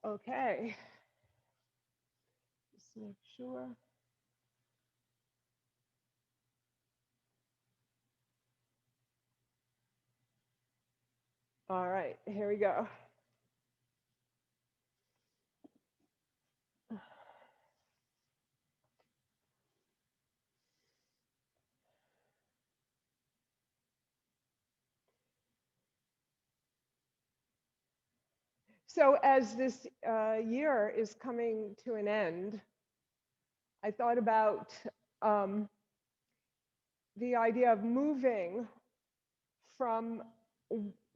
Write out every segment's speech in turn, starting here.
Okay, just make sure. All right, here we go. So as this year is coming to an end, I thought about um, the idea of moving from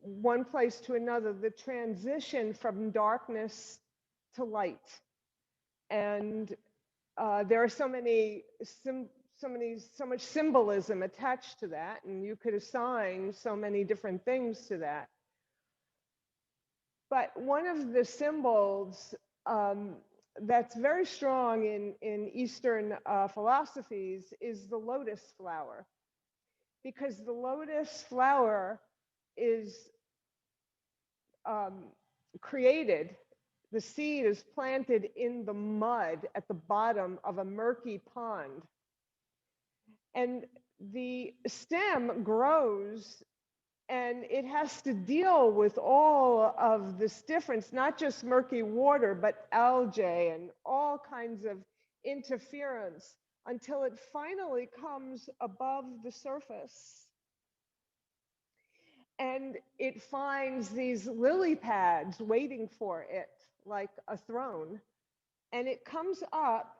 one place to another, the transition from darkness to light. And there are so much symbolism attached to that, and you could assign so many different things to that. But one of the symbols that's very strong in Eastern philosophies is the lotus flower, because the lotus flower is created, the seed is planted in the mud at the bottom of a murky pond. And the stem grows and it has to deal with all of this difference, not just murky water, but algae and all kinds of interference until it finally comes above the surface. And it finds these lily pads waiting for it like a throne. And it comes up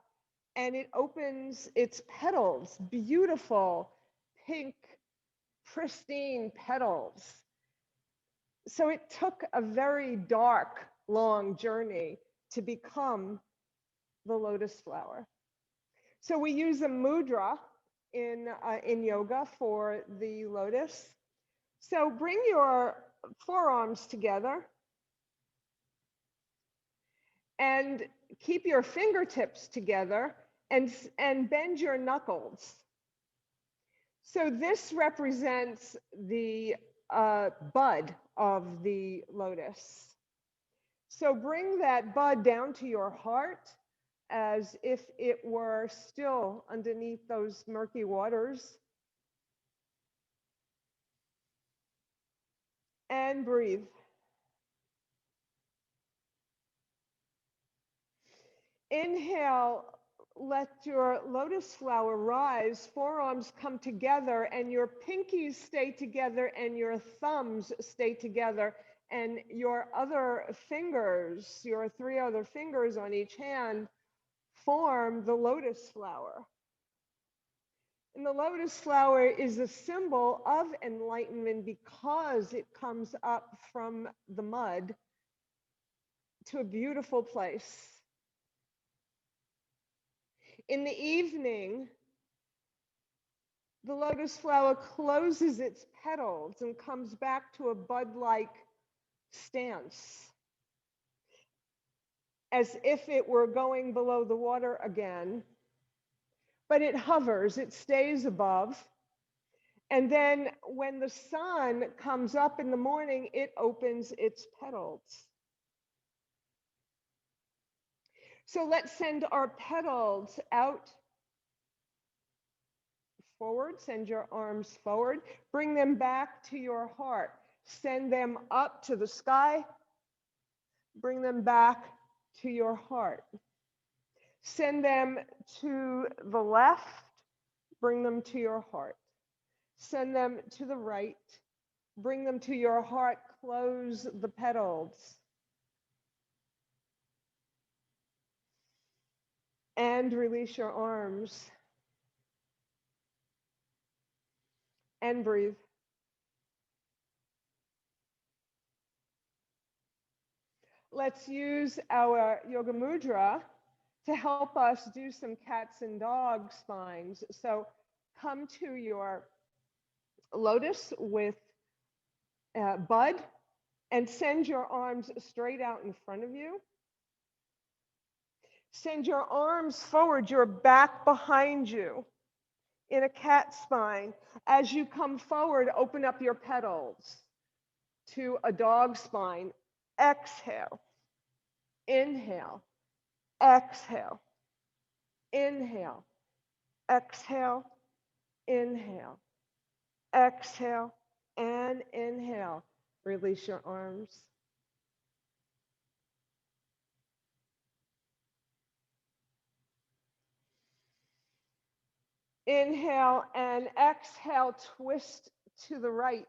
and it opens its petals, beautiful pink, pristine petals. So it took a very dark, long journey to become the lotus flower. So we use a mudra in yoga for the lotus. So bring your forearms together and keep your fingertips together and bend your knuckles. So this represents the bud of the lotus. So bring that bud down to your heart as if it were still underneath those murky waters. And breathe. Inhale, let your lotus flower rise, forearms come together, and your pinkies stay together, and your thumbs stay together, and your other fingers, your 3 other fingers on each hand, form the lotus flower. And the lotus flower is a symbol of enlightenment because it comes up from the mud to a beautiful place. In the evening, the lotus flower closes its petals and comes back to a bud-like stance, as if it were going below the water again. But it hovers, it stays above. And then when the sun comes up in the morning, it opens its petals. So let's send our petals out forward, send your arms forward, bring them back to your heart, send them up to the sky, bring them back to your heart. Send them to the left, bring them to your heart. Send them to the right, bring them to your heart, close the petals. And release your arms. And breathe. Let's use our yoga mudra to help us do some cats and dog spines. So come to your lotus with bud and send your arms straight out in front of you. Send your arms forward, your back behind you in a cat spine. As you come forward, open up your petals to a dog spine. Exhale. Inhale, exhale, inhale, exhale, inhale, exhale, and inhale. Release your arms. Inhale and exhale, twist to the right.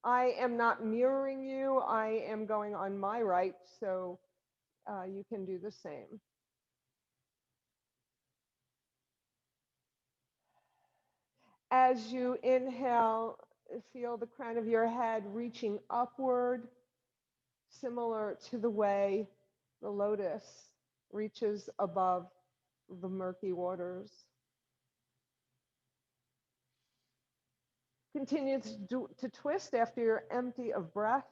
I am not mirroring you. I am going on my right, so you can do the same. As you inhale, feel the crown of your head reaching upward, similar to the way the lotus reaches above the murky waters. Continue to twist after you're empty of breath.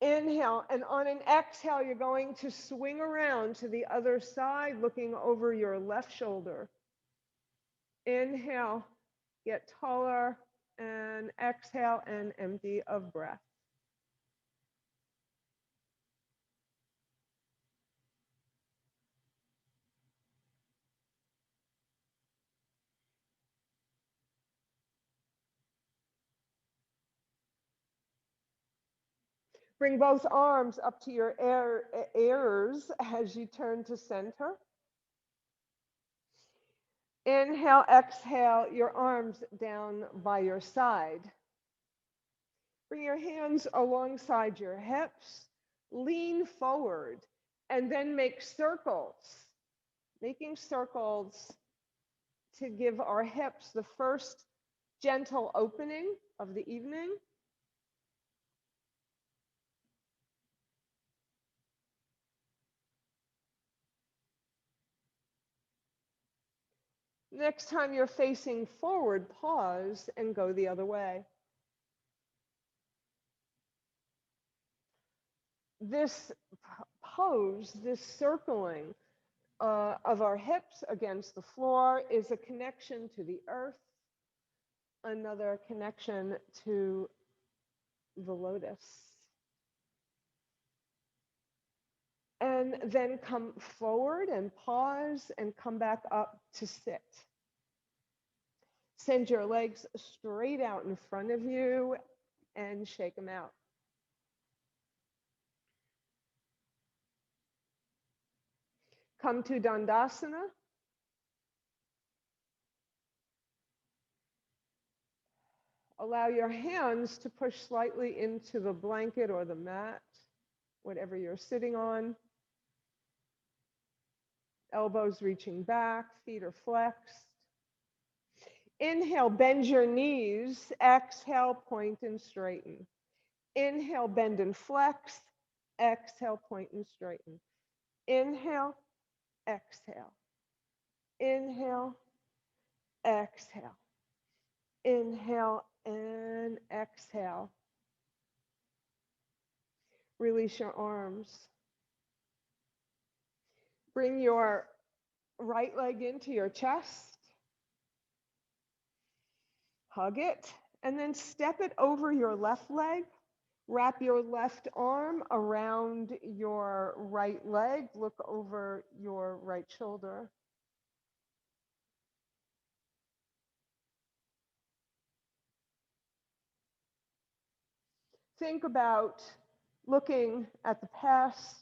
Inhale, and on an exhale, you're going to swing around to the other side, looking over your left shoulder. Inhale, get taller, and exhale and empty of breath. Bring both arms up to your ears as you turn to center. Inhale, exhale, your arms down by your side. Bring your hands alongside your hips, lean forward, and then make circles. Making circles to give our hips the first gentle opening of the evening. Next time you're facing forward, pause and go the other way. This pose, this circling of our hips against the floor is a connection to the earth, another connection to the lotus. And then come forward and pause and come back up to sit. Send your legs straight out in front of you and shake them out. Come to Dandasana. Allow your hands to push slightly into the blanket or the mat, whatever you're sitting on. Elbows reaching back, feet are flexed. Inhale, bend your knees. Exhale, point and straighten. Inhale, bend and flex. Exhale, point and straighten. Inhale, exhale. Inhale, exhale. Inhale and exhale. Release your arms. Bring your right leg into your chest. Hug it, and then step it over your left leg. Wrap your left arm around your right leg. Look over your right shoulder. Think about looking at the past,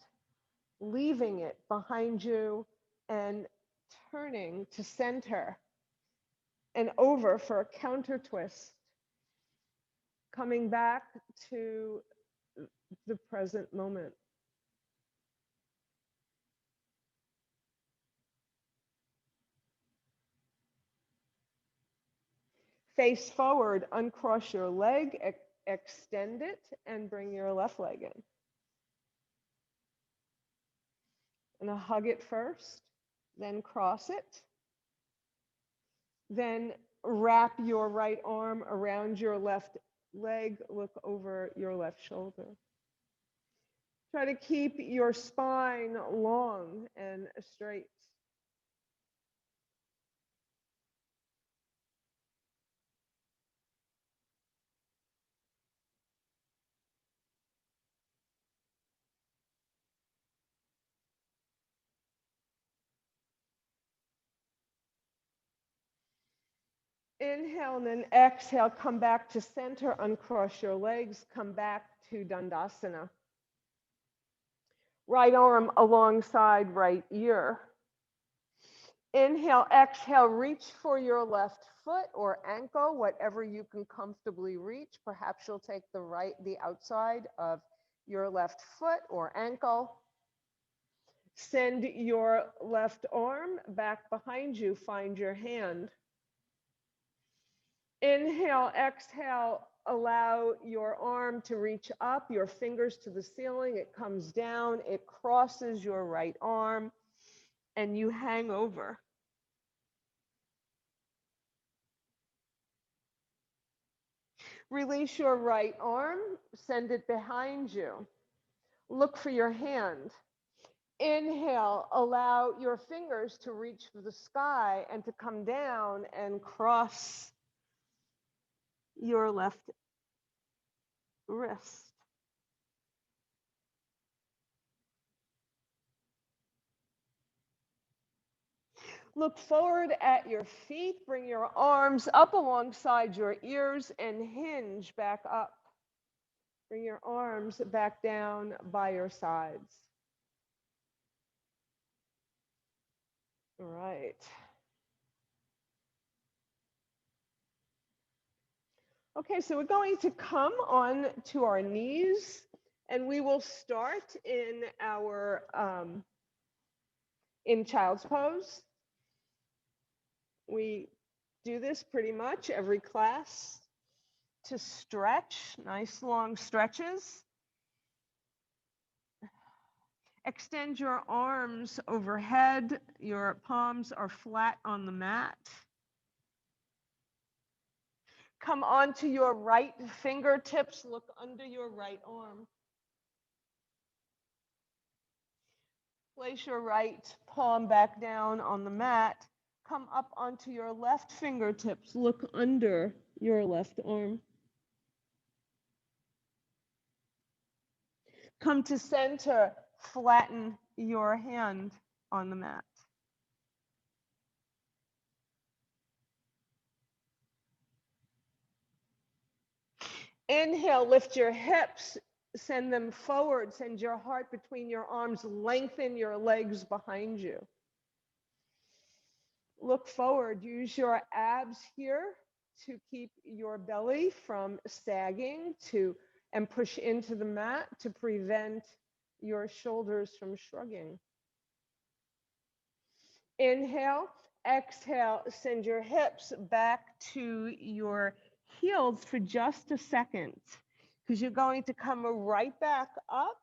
leaving it behind you, and turning to center and over for a counter twist. Coming back to the present moment. Face forward, uncross your leg, extend it, and bring your left leg in. And hug it first, then cross it. Then wrap your right arm around your left leg, look over your left shoulder. Try to keep your spine long and straight. Inhale and then exhale, come back to center, uncross your legs, come back to Dandasana. Right arm alongside right ear. Inhale, exhale, reach for your left foot or ankle, whatever you can comfortably reach. Perhaps you'll take the outside of your left foot or ankle. Send your left arm back behind you, find your hand. Inhale, exhale, allow your arm to reach up, your fingers to the ceiling. It comes down, it crosses your right arm, and you hang over. Release your right arm, send it behind you. Look for your hand. Inhale, allow your fingers to reach for the sky and to come down and cross your left wrist. Look forward at your feet, bring your arms up alongside your ears and hinge back up. Bring your arms back down by your sides. All right. Okay, so we're going to come on to our knees and we will start in our in child's pose. We do this pretty much every class to stretch, nice long stretches. Extend your arms overhead. Your palms are flat on the mat. Come onto your right fingertips. Look under your right arm. Place your right palm back down on the mat. Come up onto your left fingertips. Look under your left arm. Come to center. Flatten your hand on the mat. Inhale, lift your hips, send them forward, send your heart between your arms, lengthen your legs behind you. Look forward, use your abs here to keep your belly from sagging and push into the mat to prevent your shoulders from shrugging. Inhale, exhale, send your hips back to your heels for just a second, because you're going to come right back up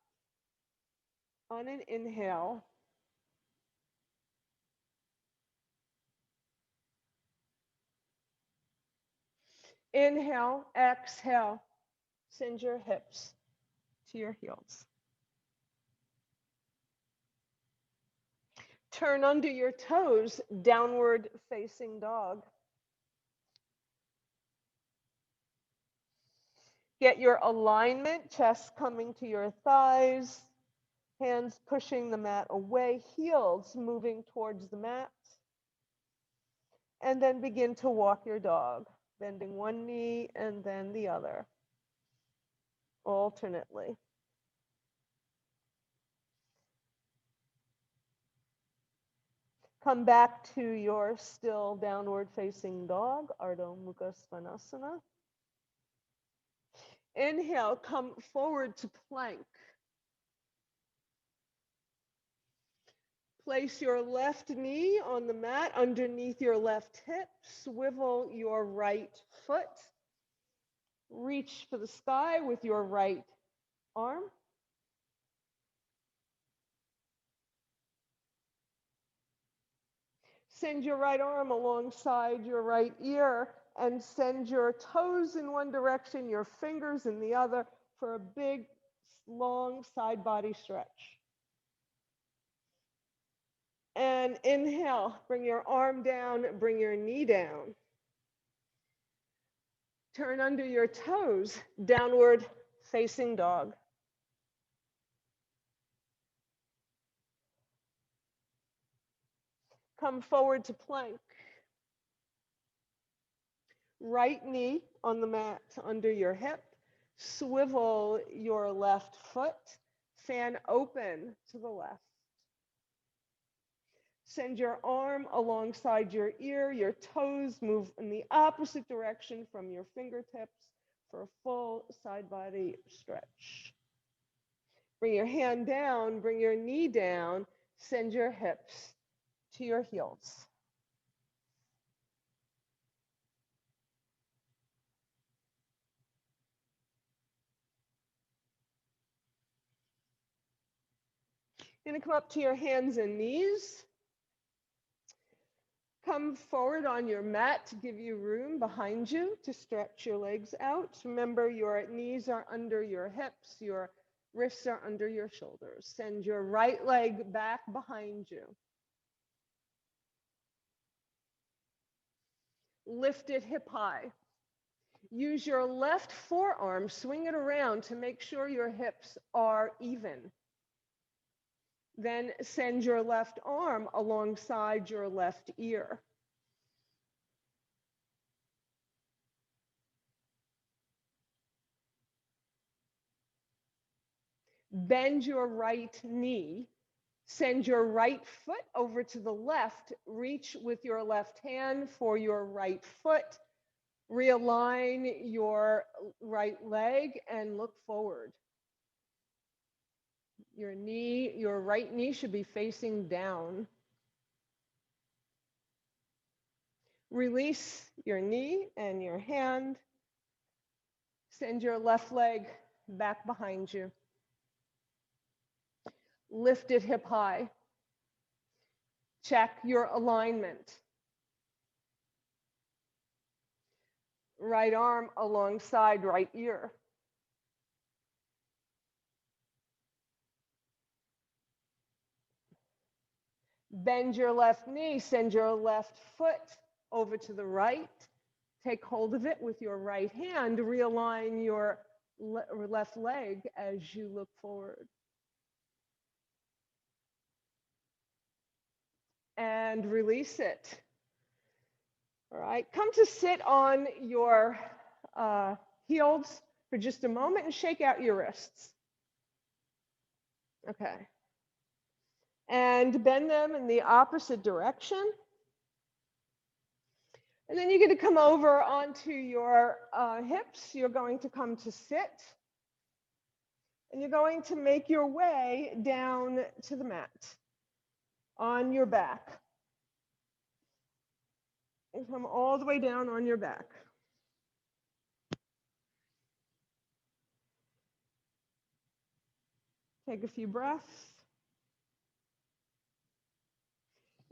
on an inhale. Inhale, exhale, send your hips to your heels. Turn under your toes, downward facing dog. Get your alignment, chest coming to your thighs, hands pushing the mat away, heels moving towards the mat. And then begin to walk your dog, bending one knee and then the other, alternately. Come back to your still downward facing dog, Ardha Mukha Svanasana. Inhale, come forward to plank. Place your left knee on the mat underneath your left hip. Swivel your right foot. Reach for the sky with your right arm. Send your right arm alongside your right ear and send your toes in one direction, your fingers in the other for a big, long side body stretch. And inhale, bring your arm down, bring your knee down. Turn under your toes, downward facing dog. Come forward to plank. Right knee on the mat under your hip. Swivel your left foot. Fan open to the left. Send your arm alongside your ear. Your toes move in the opposite direction from your fingertips for a full side body stretch. Bring your hand down, bring your knee down. Send your hips to your heels. You're going to come up to your hands and knees. Come forward on your mat to give you room behind you to stretch your legs out. Remember, your knees are under your hips, your wrists are under your shoulders. Send your right leg back behind you. Lift it hip high. Use your left forearm, swing it around to make sure your hips are even. Then send your left arm alongside your left ear. Bend your right knee. Send your right foot over to the left. Reach with your left hand for your right foot. Realign your right leg and look forward. Your right knee should be facing down. Release your knee and your hand. Send your left leg back behind you. Lift it hip high. Check your alignment. Right arm alongside right ear. Bend your left knee, send your left foot over to the right. Take hold of it with your right hand. Realign your left leg as you look forward. And release it. All right, come to sit on your heels for just a moment and shake out your wrists. Okay. And bend them in the opposite direction. And then you're going to come over onto your hips. You're going to come to sit. And you're going to make your way down to the mat on your back. And come all the way down on your back. Take a few breaths.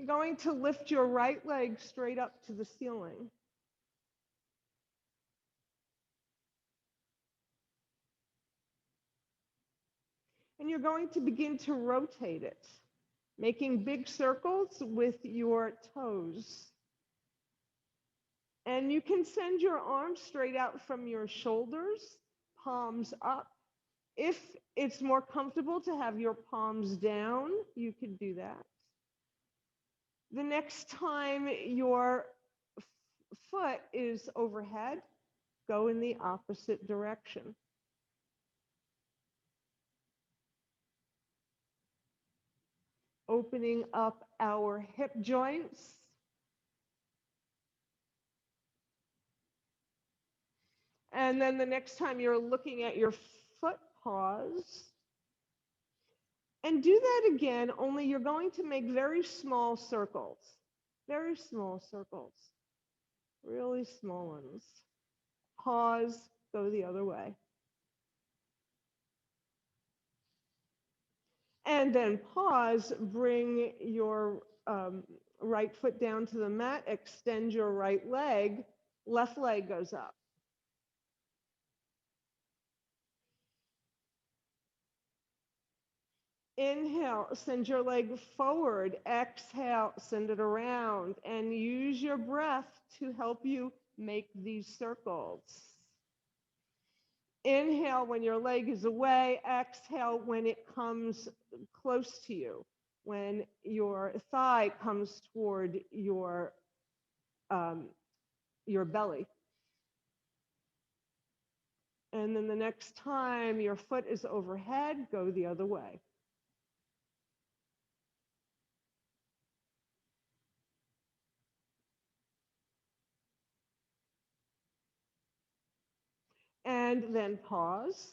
You're going to lift your right leg straight up to the ceiling. And you're going to begin to rotate it, making big circles with your toes. And you can send your arms straight out from your shoulders, palms up. If it's more comfortable to have your palms down, you can do that. The next time your foot is overhead, go in the opposite direction. Opening up our hip joints. And then the next time you're looking at your foot, pause. And do that again, only you're going to make very small circles. Very small circles. Really small ones. Pause, go the other way. And then pause, bring your right foot down to the mat, extend your right leg, left leg goes up. Inhale, send your leg forward. Exhale, send it around. And use your breath to help you make these circles. Inhale when your leg is away. Exhale when it comes close to you. When your thigh comes toward your belly. And then the next time your foot is overhead, go the other way. And then pause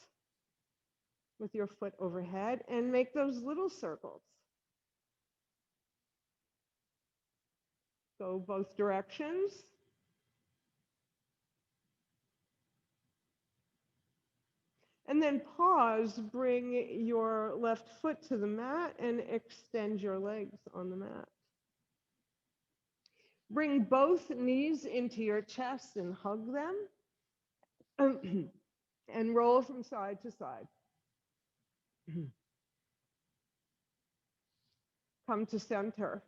with your foot overhead and make those little circles. Go both directions. And then pause, bring your left foot to the mat and extend your legs on the mat. Bring both knees into your chest and hug them and roll from side to side. Come to center.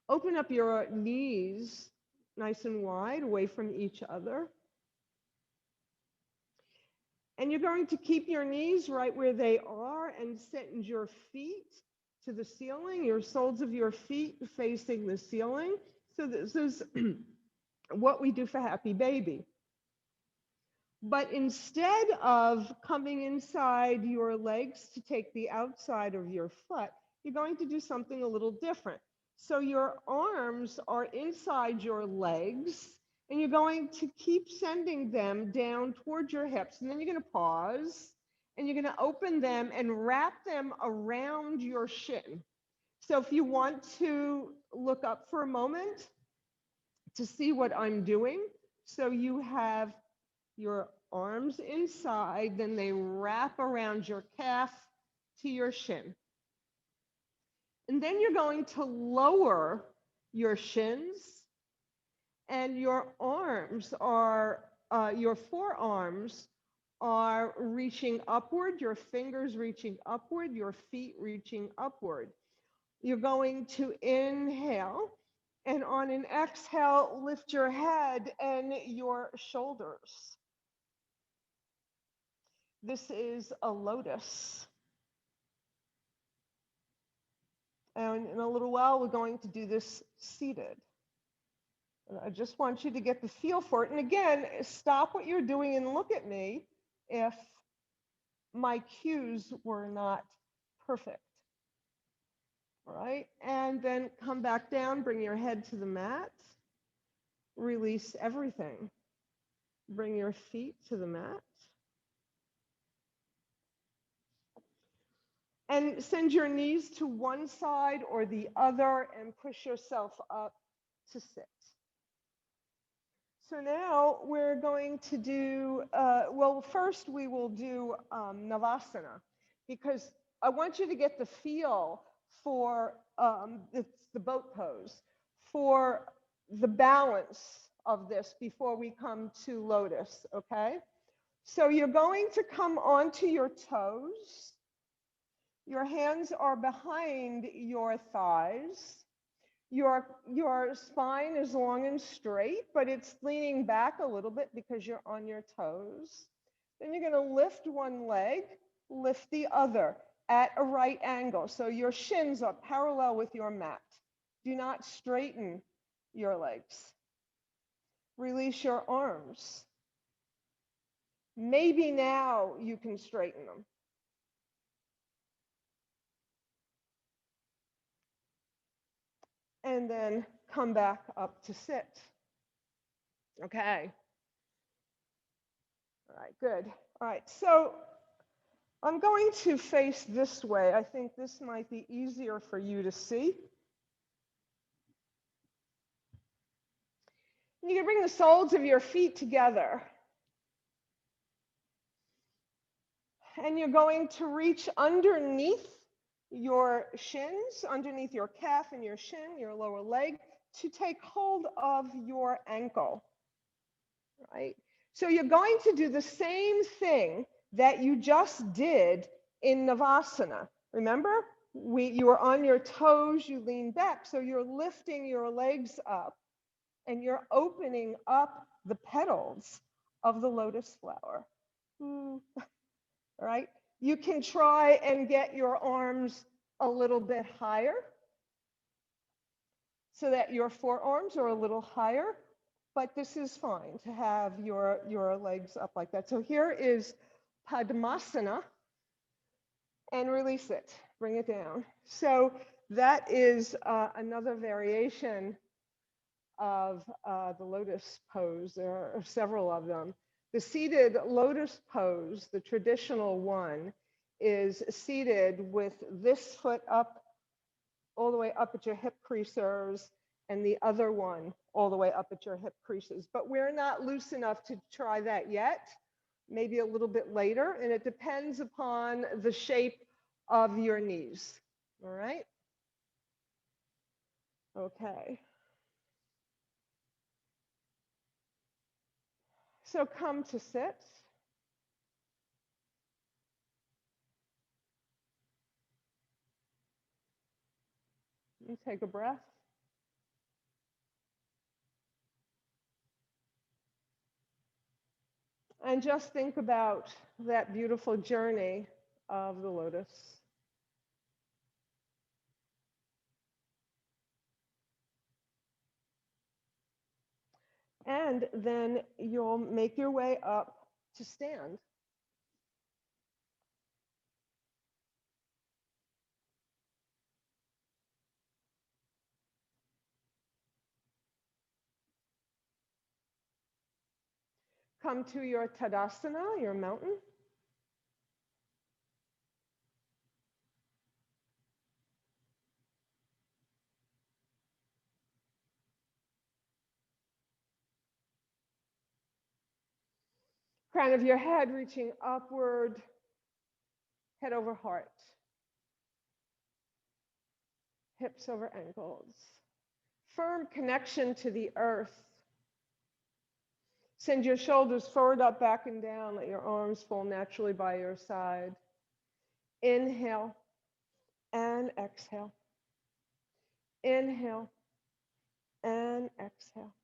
Open up your knees nice and wide away from each other. And you're going to keep your knees right where they are and send your feet to the ceiling, your soles of your feet facing the ceiling. So this is what we do for Happy Baby. But instead of coming inside your legs to take the outside of your foot, you're going to do something a little different. So your arms are inside your legs, and you're going to keep sending them down towards your hips. And then you're going to pause, and you're going to open them and wrap them around your shin. So if you want to look up for a moment to see what I'm doing, so you have your arms inside, then they wrap around your calf to your shin. And then you're going to lower your shins, and your arms are, your forearms are reaching upward, your fingers reaching upward, your feet reaching upward. You're going to inhale, and on an exhale, lift your head and your shoulders. This is a lotus. And in a little while, we're going to do this seated. And I just want you to get the feel for it. And again, stop what you're doing and look at me if my cues were not perfect. All right. And then come back down, bring your head to the mat, release everything. Bring your feet to the mat. And send your knees to one side or the other and push yourself up to sit. So now we're going to do, well, first we will do Navasana, because I want you to get the feel for, it's the boat pose, for the balance of this before we come to Lotus, okay? So you're going to come onto your toes. Your hands are behind your thighs. Your spine is long and straight, but it's leaning back a little bit because you're on your toes. Then you're going to lift one leg, lift the other at a right angle. So your shins are parallel with your mat. Do not straighten your legs. Release your arms. Maybe now you can straighten them. And then come back up to sit. Okay. All right, good. All right, so I'm going to face this way. I think this might be easier for you to see. You can bring the soles of your feet together. And you're going to reach underneath your shins, underneath your calf and your shin, your lower leg, to take hold of your ankle, right? So you're going to do the same thing that you just did in Navasana. Remember, you were on your toes, you lean back, so you're lifting your legs up and you're opening up the petals of the lotus flower. All right, you can try and get your arms a little bit higher so that your forearms are a little higher. but this is fine to have your legs up like that. So here is Padmasana, and release it, bring it down. So that is another variation of the lotus pose. There are several of them. The seated lotus pose, the traditional one, is seated with this foot up, all the way up at your hip creasers, and the other one all the way up at your hip creases. But we're not loose enough to try that yet, maybe a little bit later, and it depends upon the shape of your knees. All right? Okay. So come to sit. You take a breath. And just think about that beautiful journey of the lotus. And then you'll make your way up to stand. Come to your Tadasana, your mountain. Crown of your head reaching upward, head over heart, hips over ankles. Firm connection to the earth. Send your shoulders forward, up, back, and down. Let your arms fall naturally by your side. Inhale and exhale. Inhale and exhale.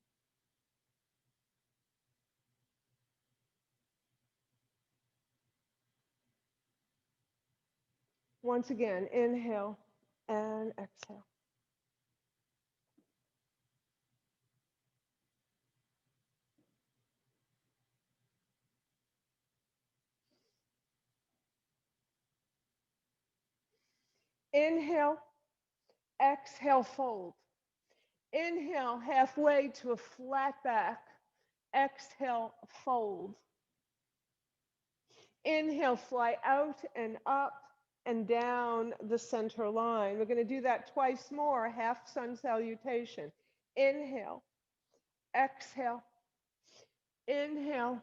Once again, inhale and exhale. Inhale, exhale, fold. Inhale, halfway to a flat back. Exhale, fold. Inhale, fly out and up and down the center line. We're going to do that twice more, half sun salutation. Inhale, exhale, inhale,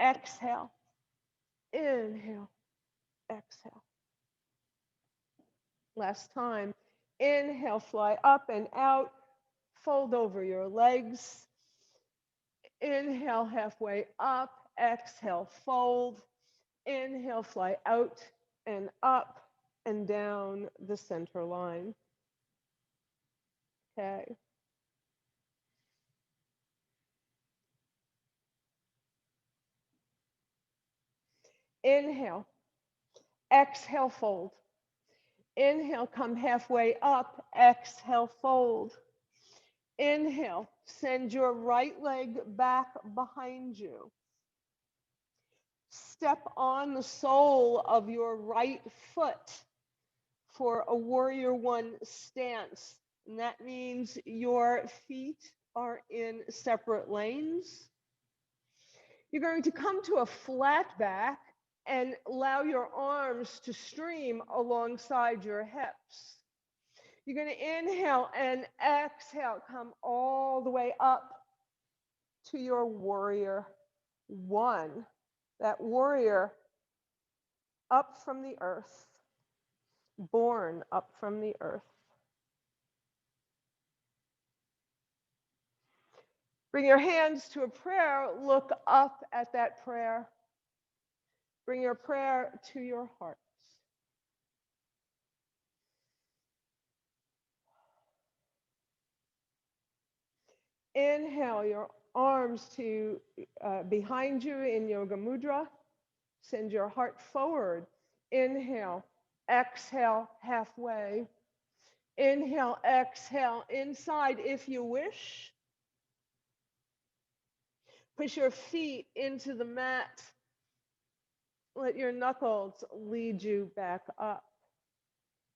exhale, inhale, exhale. Last time. Inhale, fly up and out, fold over your legs. Inhale, halfway up, exhale, fold. Inhale, fly out and up and down the center line. Okay. Inhale, exhale, fold. Inhale, come halfway up, exhale, fold. Inhale, send your right leg back behind you. Step on the sole of your right foot for a warrior one stance. And that means your feet are in separate lanes. You're going to come to a flat back and allow your arms to stream alongside your hips. You're going to inhale and exhale, come all the way up to your warrior one. That warrior up from the earth, born up from the earth. Bring your hands to a prayer, look up at that prayer. Bring your prayer to your heart. Inhale your arms to behind you in Yoga Mudra. Send your heart forward. Inhale, exhale halfway. Inhale, exhale inside if you wish. Push your feet into the mat. Let your knuckles lead you back up.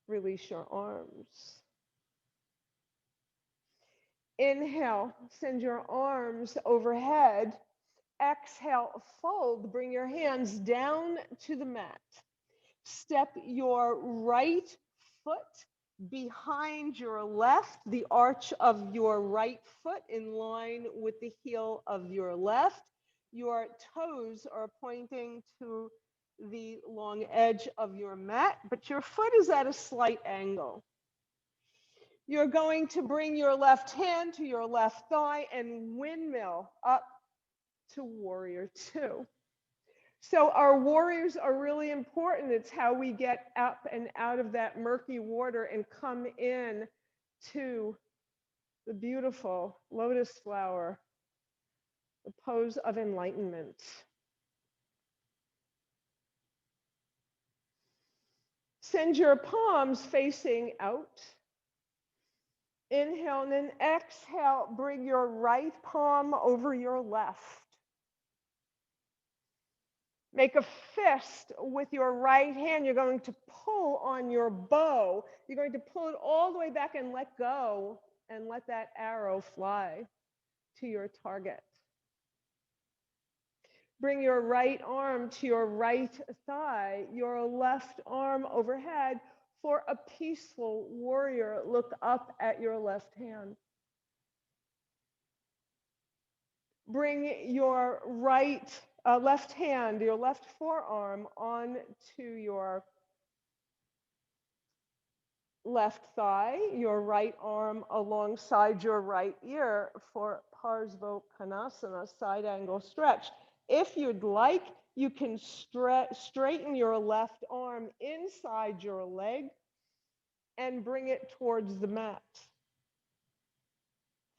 Release your arms. Inhale, send your arms overhead. Exhale, fold. Bring your hands down to the mat. Step your right foot behind your left, the arch of your right foot in line with the heel of your left. Your toes are pointing to the long edge of your mat, but your foot is at a slight angle. You're going to bring your left hand to your left thigh and windmill up to warrior two. So our warriors are really important. It's how we get up and out of that murky water and come in to the beautiful lotus flower, the pose of enlightenment. Send your palms facing out. Inhale and then exhale, bring your right palm over your left. Make a fist with your right hand. You're going to pull on your bow. You're going to pull it all the way back and let go and let that arrow fly to your target. Bring your right arm to your right thigh, your left arm overhead. For a peaceful warrior, look up at your left hand. Bring your left hand, your left forearm onto your left thigh, your right arm alongside your right ear for Padmasana, side angle stretch. If you'd like, you can straighten your left arm inside your leg and bring it towards the mat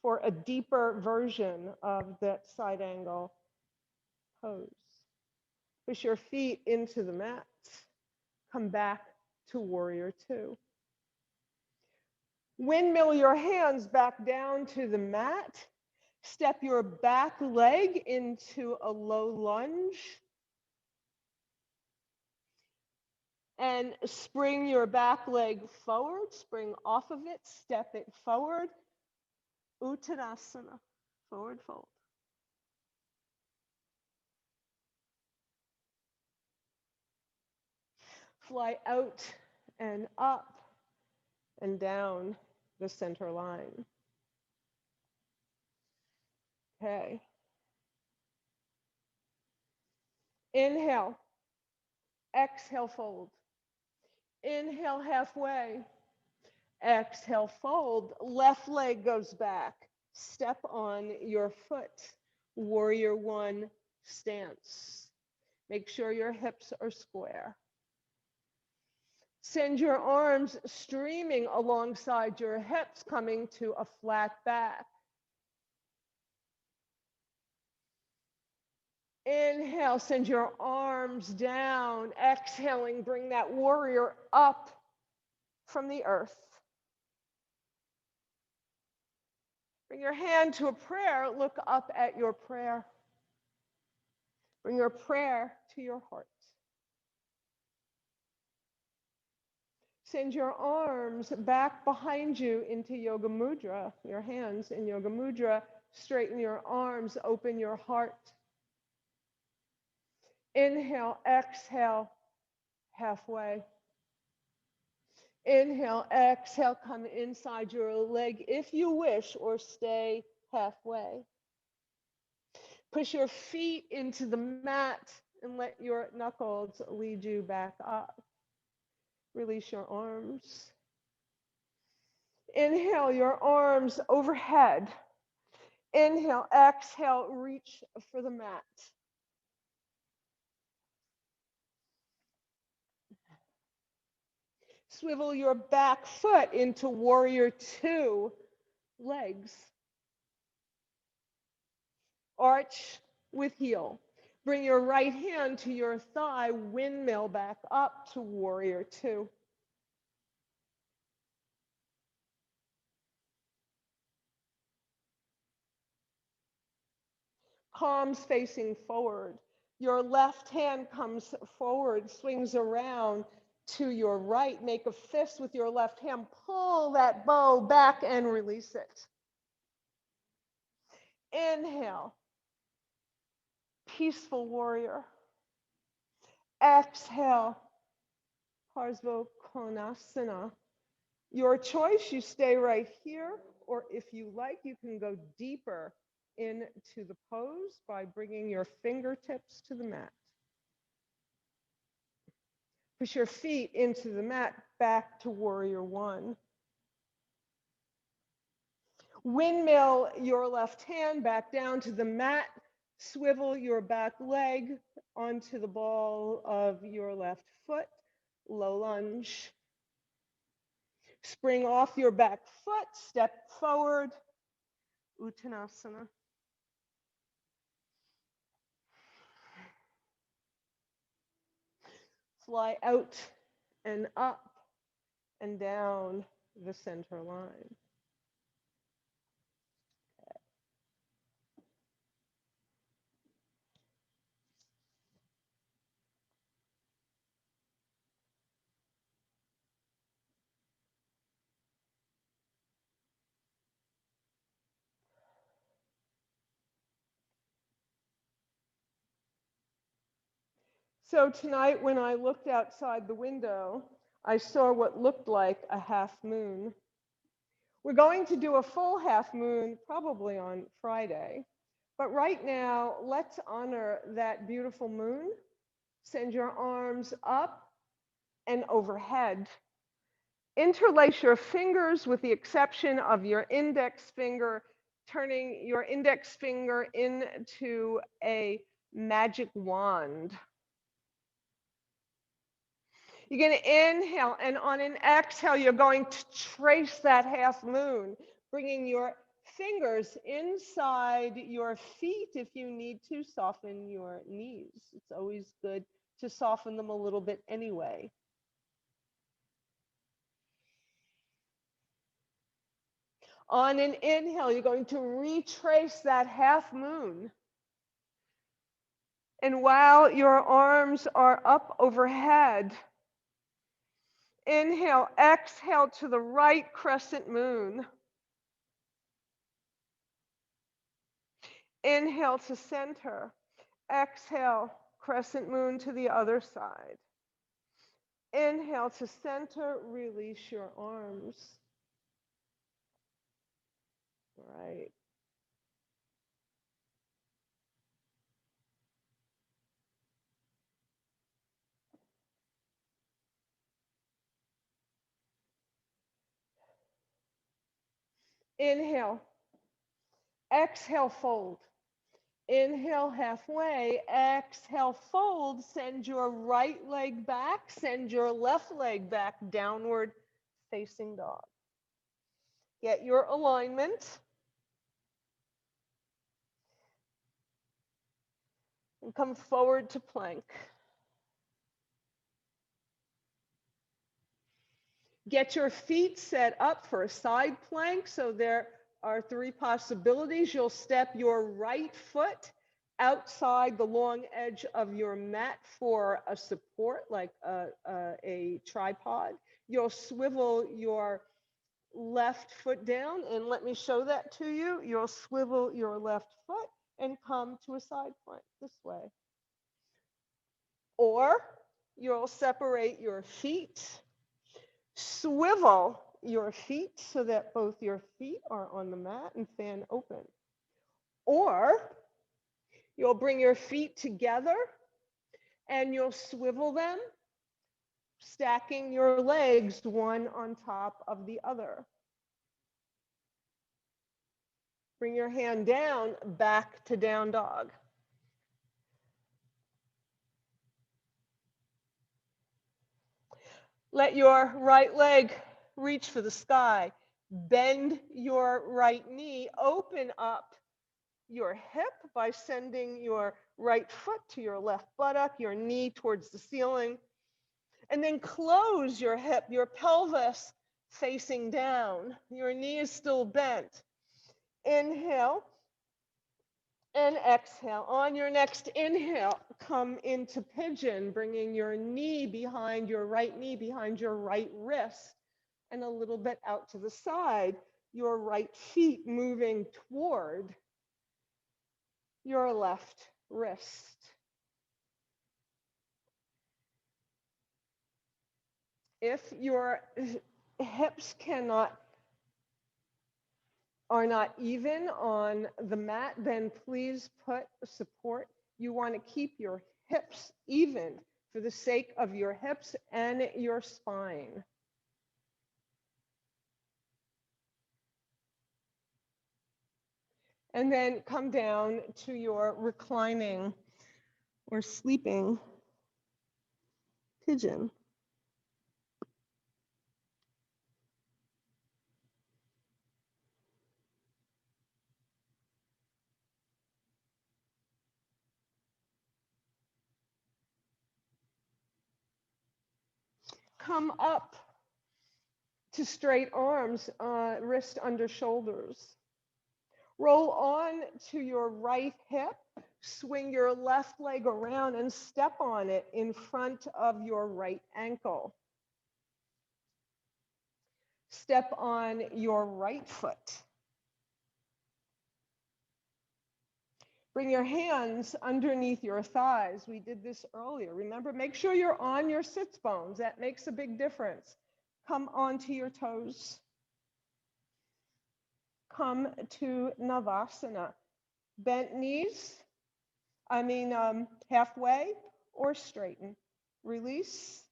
for a deeper version of that side angle pose. Push your feet into the mat. Come back to warrior two. Windmill your hands back down to the mat. Step your back leg into a low lunge. And spring your back leg forward. Spring off of it. Step it forward. Uttanasana. Forward fold. Fly out and up and down the center line. Okay. Inhale. Exhale, fold. Inhale, halfway. Exhale, fold. Left leg goes back. Step on your foot. Warrior one stance. Make sure your hips are square. Send your arms streaming alongside your hips, coming to a flat back. Inhale, send your arms down. Exhaling, bring that warrior up from the earth. Bring your hand to a prayer. Look up at your prayer. Bring your prayer to your heart. Send your arms back behind you into Yoga Mudra, your hands in Yoga Mudra. Straighten your arms, open your heart. Inhale, exhale, halfway. Inhale, exhale, come inside your leg if you wish, or stay halfway. Push your feet into the mat and let your knuckles lead you back up. Release your arms. Inhale your arms overhead. Inhale, exhale, reach for the mat. Swivel your back foot into warrior two, legs. Arch with heel. Bring your right hand to your thigh, windmill back up to warrior two. palms facing forward. Your left hand comes forward, swings around to your right. Make a fist with your left hand. Pull that bow back and release it. Inhale, peaceful warrior. Exhale, Padmasana. Your choice, you stay right here, or if you like, you can go deeper into the pose by bringing your fingertips to the mat. Push your feet into the mat, back to warrior one. Windmill your left hand back down to the mat. Swivel your back leg onto the ball of your left foot. Low lunge. Spring off your back foot, step forward. Uttanasana. Fly out and up and down the center line. So tonight when I looked outside the window, I saw what looked like a half moon. We're going to do a full half moon probably on Friday. But right now, let's honor that beautiful moon. Send your arms up and overhead. Interlace your fingers with the exception of your index finger, turning your index finger into a magic wand. You're going to inhale, and on an exhale, you're going to trace that half moon, bringing your fingers inside your feet. If you need to, soften your knees. It's always good to soften them a little bit anyway. On an inhale, you're going to retrace that half moon. And while your arms are up overhead, inhale, exhale to the right crescent moon. Inhale to center. Exhale, crescent moon to the other side. Inhale to center, release your arms. Right. Inhale. Exhale, fold. Inhale halfway, exhale, fold, send your right leg back, send your left leg back, downward facing dog. Get your alignment. And come forward to plank. Get your feet set up for a side plank. So there are three possibilities. You'll step your right foot outside the long edge of your mat for a support, like a tripod. You'll swivel your left foot down, and let me show that to you. You'll swivel your left foot and come to a side plank this way. Or you'll separate your feet, swivel your feet so that both your feet are on the mat and fan open. Or you'll bring your feet together and you'll swivel them, stacking your legs one on top of the other. Bring your hand down, back to down dog. Let your right leg reach for the sky. Bend your right knee. Open up your hip by sending your right foot to your left buttock, your knee towards the ceiling. And then close your hip, your pelvis facing down. Your knee is still bent. Inhale. And exhale. On your next inhale, come into pigeon, bringing your knee behind your right wrist, and a little bit out to the side. Your right feet moving toward your left wrist. If your hips are not even on the mat, then please put support. You want to keep your hips even for the sake of your hips and your spine. And then come down to your reclining or sleeping pigeon. Come up to straight arms, wrist under shoulders. Roll on to your right hip, swing your left leg around and step on it in front of your right ankle. Step on your right foot. Bring your hands underneath your thighs. We did this earlier. Remember, make sure you're on your sits bones. That makes a big difference. Come onto your toes. Come to Navasana. Bent knees, halfway or straighten. Release.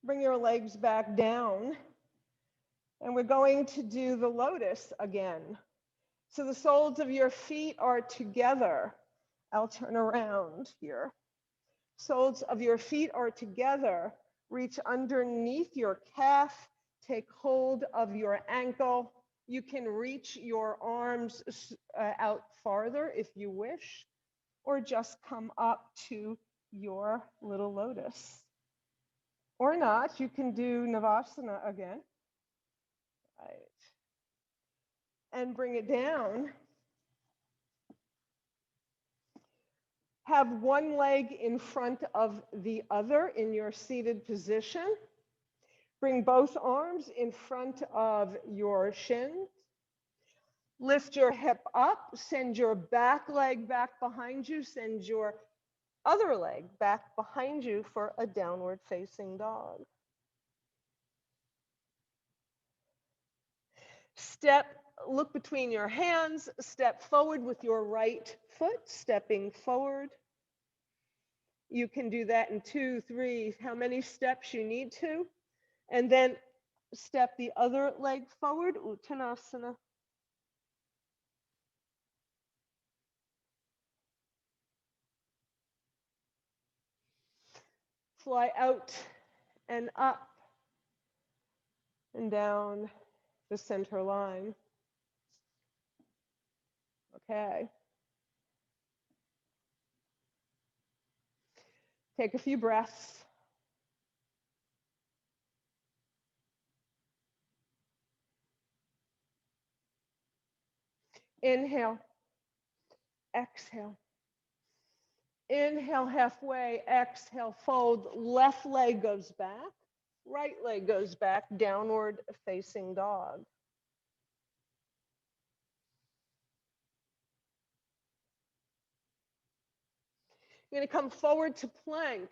Bring your legs back down. And we're going to do the lotus again. So the soles of your feet are together. I'll turn around here. Soles of your feet are together. Reach underneath your calf. Take hold of your ankle. You can reach your arms out farther if you wish, or just come up to your little lotus. Or not, you can do Navasana again. Right. And bring it down. Have one leg in front of the other in your seated position. Bring both arms in front of your shins. Lift your hip up. Send your back leg back behind you. Send your other leg back behind you for a downward facing dog. Look between your hands. Step forward with your right foot, stepping forward. You can do that in 2, 3, how many steps you need to. And then step the other leg forward, Uttanasana. Fly out and up and down the center line. Okay. Take a few breaths. Inhale, exhale. Inhale halfway, exhale, fold. Left leg goes back, right leg goes back, downward facing dog. You're going to come forward to plank.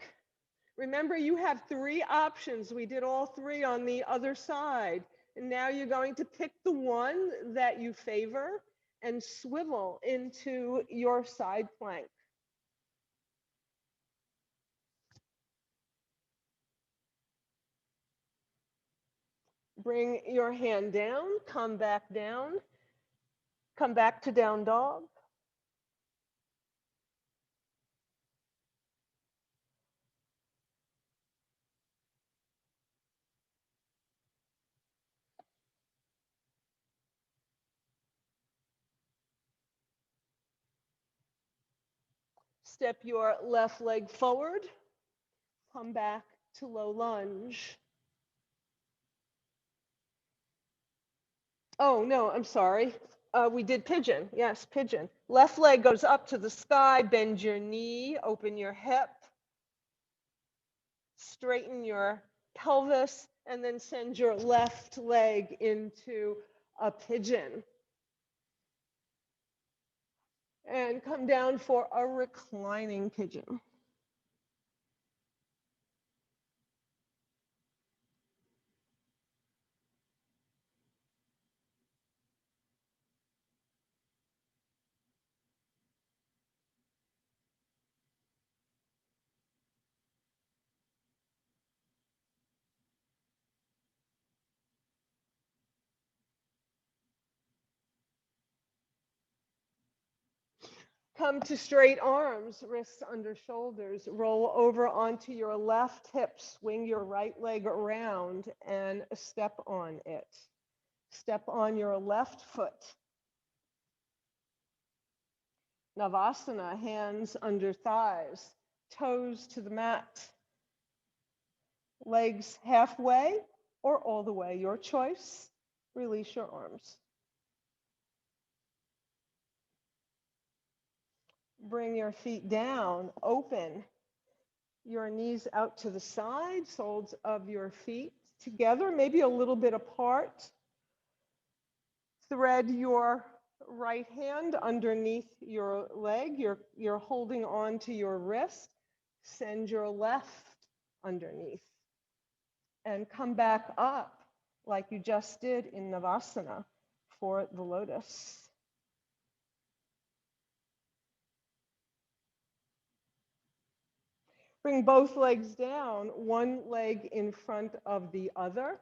Remember, you have 3 options. We did all 3 on the other side. And now you're going to pick the one that you favor and swivel into your side plank. Bring your hand down, come back down, come back to down dog. Step your left leg forward, come back to low lunge. Oh, no, I'm sorry. We did pigeon. Yes, pigeon. Left leg goes up to the sky. Bend your knee. Open your hip. Straighten your pelvis. And then send your left leg into a pigeon. And come down for a reclining pigeon. Come to straight arms, wrists under shoulders. Roll over onto your left hip. Swing your right leg around and step on it. Step on your left foot. Navasana, hands under thighs, toes to the mat. Legs halfway or all the way, your choice. Release your arms. Bring your feet down, open your knees out to the side, soles of your feet together, maybe a little bit apart. Thread your right hand underneath your leg. You're holding on to your wrist. Send your left underneath. And come back up like you just did in Navasana for the Lotus. Bring both legs down, one leg in front of the other.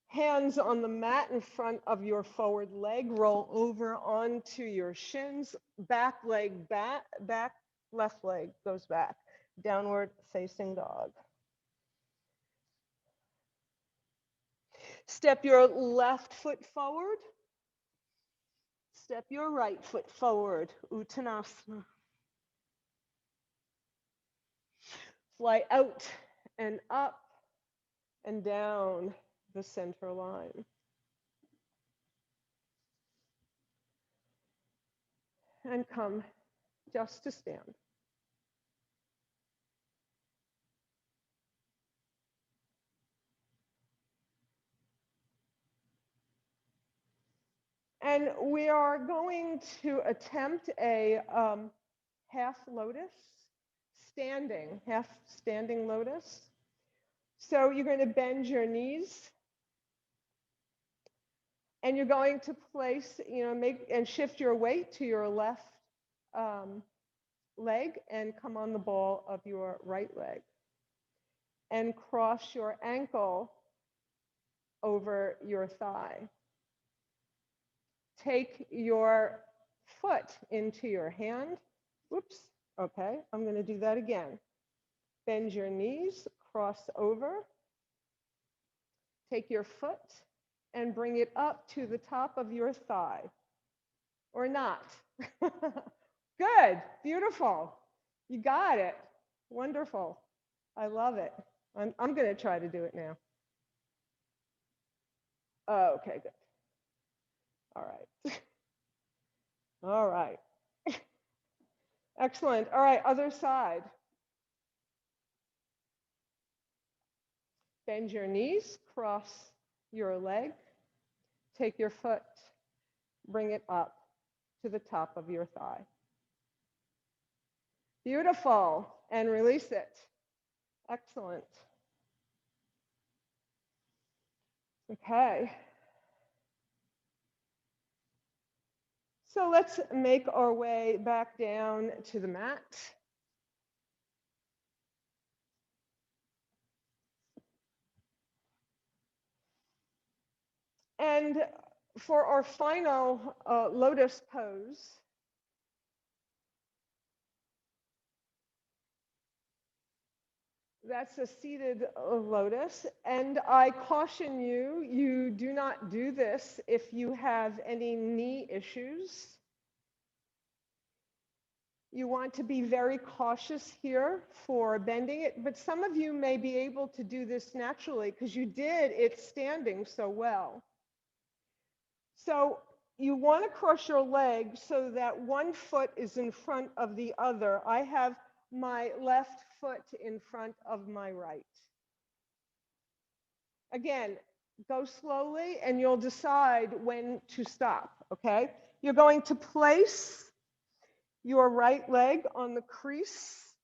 Hands on the mat in front of your forward leg. Roll over onto your shins. Back leg back, left leg goes back. Downward facing dog. Step your left foot forward. Step your right foot forward. Uttanasana. Fly out and up and down the center line. And come just to stand. And we are going to attempt a half lotus, half standing lotus. So you're going to bend your knees. And you're going to place, make and shift your weight to your left leg and come on the ball of your right leg. And cross your ankle over your thigh. Take your foot into your hand. Whoops. Okay, I'm going to do that again. Bend your knees, cross over. Take your foot and bring it up to the top of your thigh. Or not. Good. Beautiful. You got it. Wonderful. I love it. I'm going to try to do it now. Oh, okay, good. All right. All right. Excellent. All right, other side. Bend your knees, cross your leg, take your foot, bring it up to the top of your thigh. Beautiful. And release it. Excellent. Okay. So let's make our way back down to the mat. And for our final lotus pose, that's a seated lotus. And I caution you, you do not do this if you have any knee issues. You want to be very cautious here for bending it, but some of you may be able to do this naturally because you did it standing so well. So you want to cross your legs so that one foot is in front of the other. I have my left foot in front of my right. Again, go slowly and you'll decide when to stop, okay? You're going to place your right leg on the crease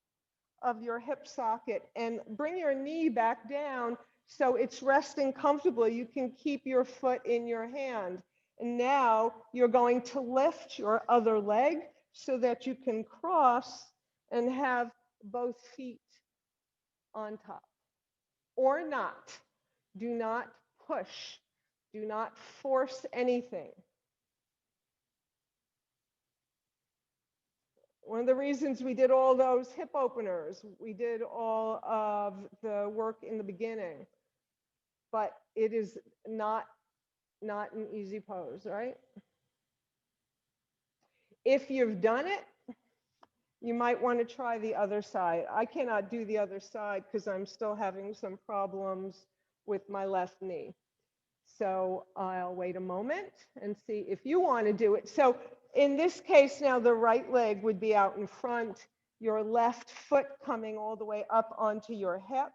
of your hip socket and bring your knee back down so it's resting comfortably. You can keep your foot in your hand. And now you're going to lift your other leg so that you can cross and have both feet on top. Or not. Do not push. Do not force anything. One of the reasons we did all those hip openers, we did all of the work in the beginning, but it is not an easy pose, right? If you've done it, you might want to try the other side. I cannot do the other side because I'm still having some problems with my left knee. So I'll wait a moment and see if you want to do it. So in this case now, the right leg would be out in front, your left foot coming all the way up onto your hip,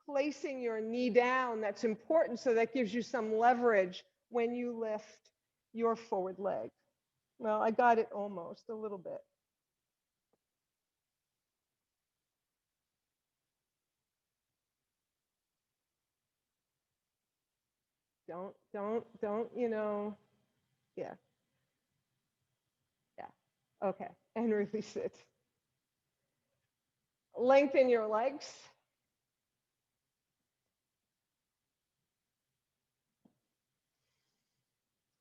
placing your knee down. That's important, so that gives you some leverage when you lift your forward leg. Well, I got it almost, a little bit. Don't, you know, yeah. Yeah, okay, and release it. Lengthen your legs.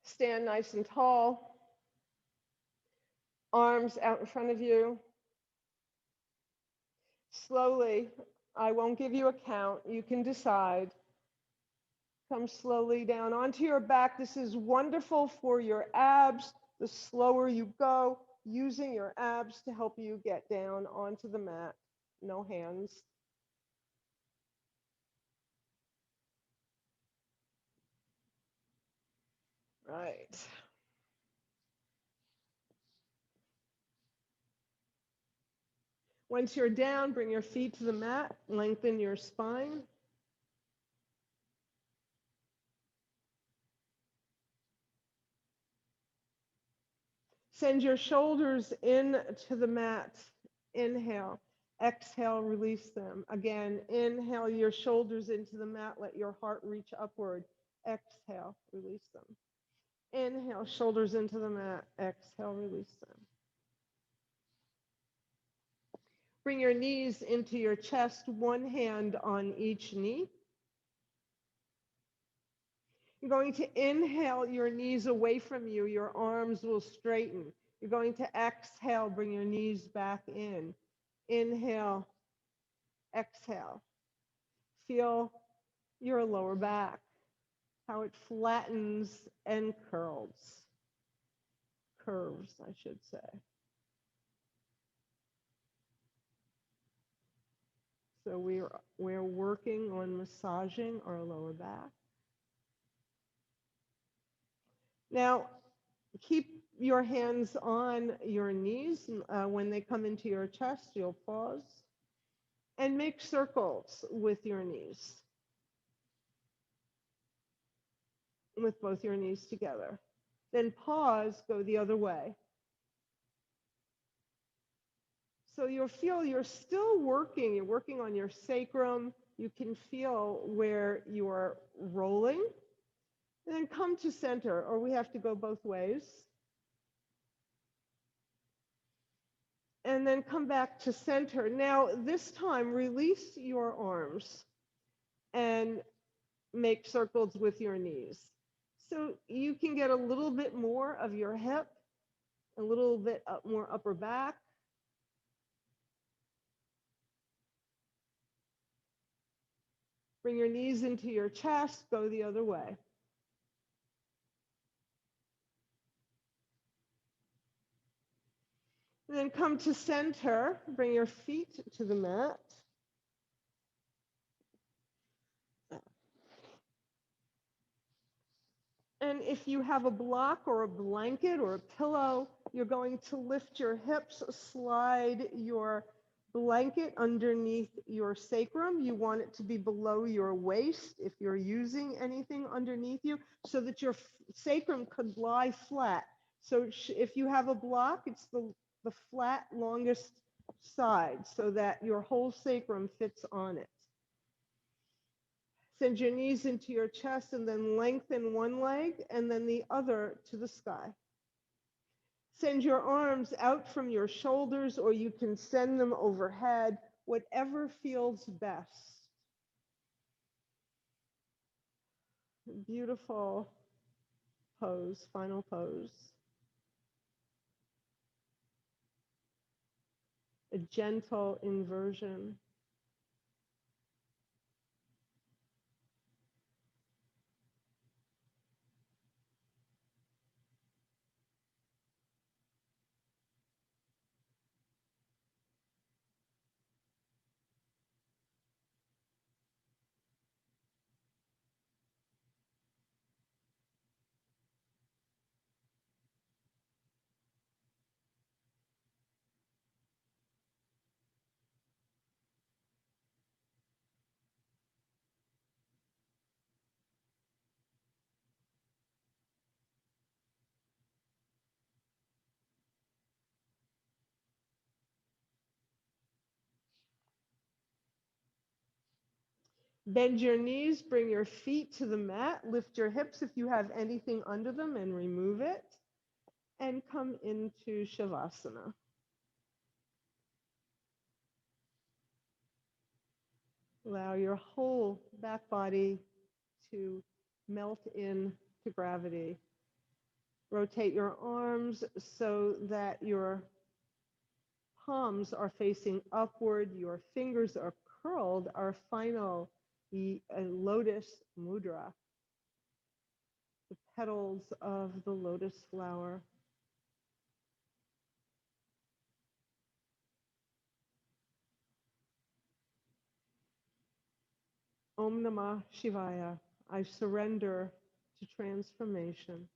Stand nice and tall. Arms out in front of you. Slowly, I won't give you a count. You can decide. Come slowly down onto your back. This is wonderful for your abs. The slower you go, using your abs to help you get down onto the mat. No hands. Right. Once you're down, bring your feet to the mat. Lengthen your spine. Send your shoulders in to the mat. Inhale. Exhale, release them. Again, inhale your shoulders into the mat. Let your heart reach upward. Exhale, release them. Inhale, shoulders into the mat. Exhale, release them. Bring your knees into your chest, one hand on each knee. You're going to inhale your knees away from you. Your arms will straighten. You're going to exhale, bring your knees back in. Inhale, exhale. Feel your lower back, how it flattens and curves, I should say. So we're working on massaging our lower back. Now, keep your hands on your knees. When they come into your chest, you'll pause and make circles with your knees, with both your knees together. Then pause, go the other way. So you'll feel you're still working. You're working on your sacrum. You can feel where you are rolling. And then come to center, or we have to go both ways. And then come back to center. Now, this time, release your arms and make circles with your knees. So you can get a little bit more of your hip, a little bit more upper back. Bring your knees into your chest, go the other way. And then come to center, bring your feet to the mat. then if you have a block or a blanket or a pillow, you're going to lift your hips, slide your blanket underneath your sacrum. You want it to be below your waist if you're using anything underneath you, so that your sacrum could lie flat. So if you have a block, it's the flat longest side so that your whole sacrum fits on it. Send your knees into your chest and then lengthen one leg and then the other to the sky. Send your arms out from your shoulders, or you can send them overhead, whatever feels best. Beautiful pose, final pose. A gentle inversion. Bend your knees, bring your feet to the mat, lift your hips if you have anything under them and remove it, and come into Shavasana. Allow your whole back body to melt in to gravity. Rotate your arms so that your palms are facing upward, your fingers are curled, our final lotus mudra, the petals of the lotus flower. Om Namah Shivaya. I surrender to transformation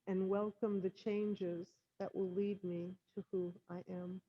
and welcome the changes that will lead me to who I am.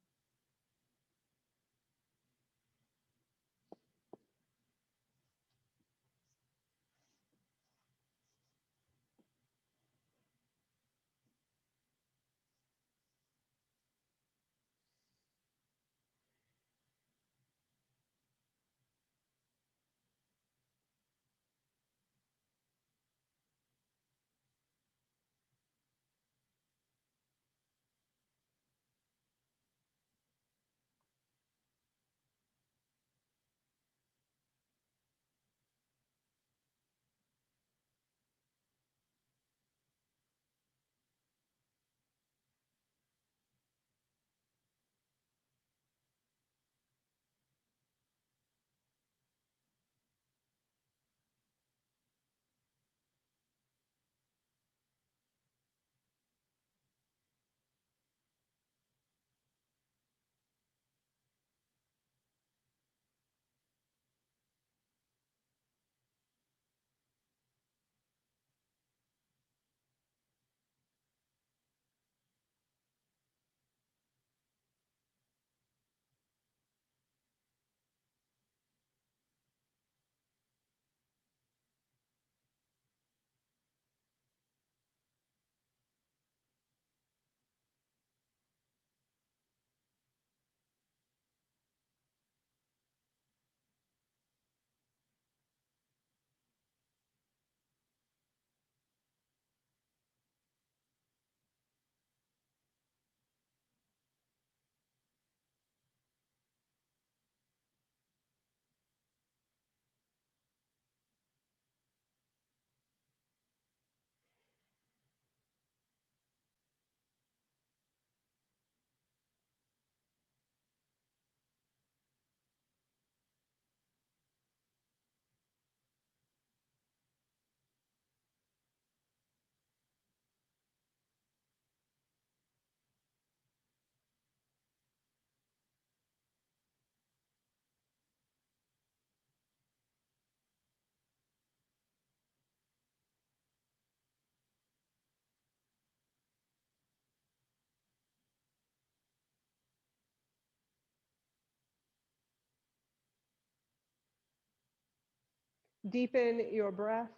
Deepen your breath.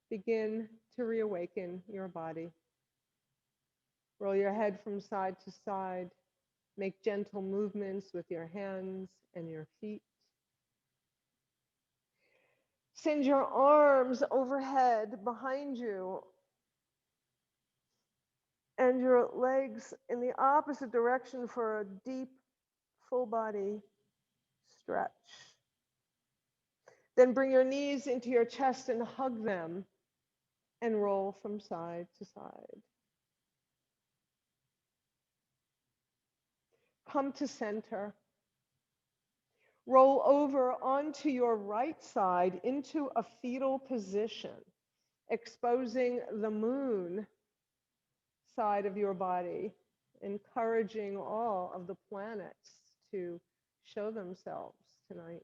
Begin to reawaken your body. Roll your head from side to side. Make gentle movements with your hands and your feet. Send your arms overhead behind you and your legs in the opposite direction for a deep, full body stretch. Then bring your knees into your chest and hug them and roll from side to side. Come to center. Roll over onto your right side into a fetal position, exposing the moon side of your body, encouraging all of the planets to show themselves tonight.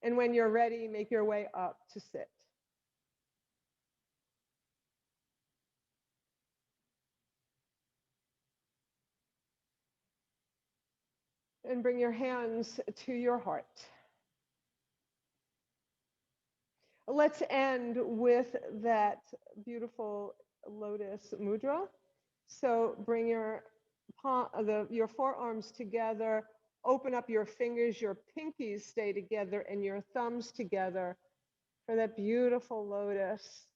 And when you're ready, make your way up to sit. And bring your hands to your heart. Let's end with that beautiful lotus mudra. So bring your forearms together, open up your fingers, your pinkies stay together, and your thumbs together for that beautiful lotus.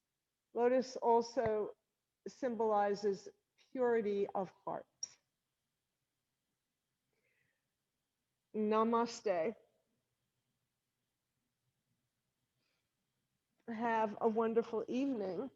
Lotus also symbolizes purity of heart. Namaste. Have a wonderful evening.